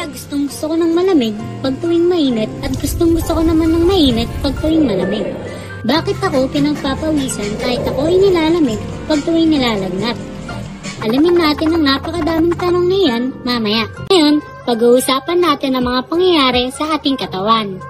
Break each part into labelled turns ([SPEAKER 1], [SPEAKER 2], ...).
[SPEAKER 1] Kaya gustong gusto ko ng malamig pag tuwing mainit at gustong gusto ko naman ng mainit pag tuwing malamig. Bakit ako pinagpapawisan kahit ako ay nilalamig pag tuwing nilalagnat? Alamin natin ang napakadaming tanong na yan mamaya. Ngayon, pag-uusapan natin ang mga pangyayari sa ating katawan.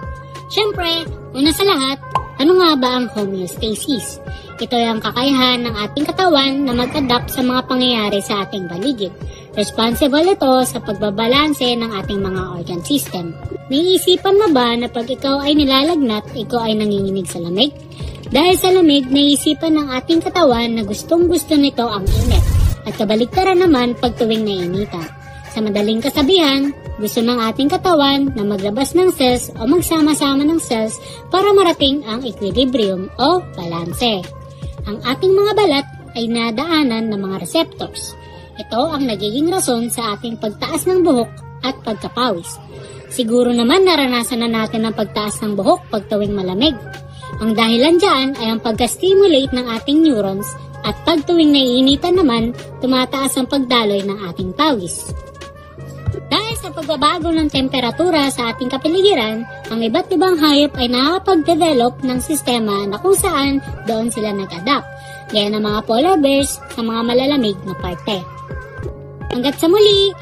[SPEAKER 1] Siyempre, una sa lahat, ano nga ba ang homeostasis? Ito ay ang kakayahan ng ating katawan na mag-adapt sa mga pangyayari sa ating paligid. Responsible ito sa pagbabalanse ng ating mga organ system. Naiisipan mo ba na pag ikaw ay nilalagnat, ikaw ay nanginginig sa lamig? Dahil sa lamig, naiisipan ng ating katawan na gustong-gusto nito ang init. At kabaligtaran naman pag tuwing nainitan. Sa madaling kasabihan, gusto ng ating katawan na maglabas ng cells o magsama-sama ng cells para marating ang equilibrium o balanse. Ang ating mga balat ay nadaanan ng mga receptors. Ito ang nagiging rason sa ating pagtaas ng buhok at pagkapawis. Siguro naman naranasan na natin ang pagtaas ng buhok pag tuwing malamig. Ang dahilan dyan ay ang pagka-stimulate ng ating neurons at pag tuwing naiinitan naman, tumataas ang pagdaloy ng ating pawis. Dahil sa pagbabago ng temperatura sa ating kapaligiran, ang iba't ibang hayop ay nakakapag-develop ng sistema na kung saan doon sila nag-adapt, gaya ng mga polar bears sa mga malalamig na parte. Hanggat sa muli,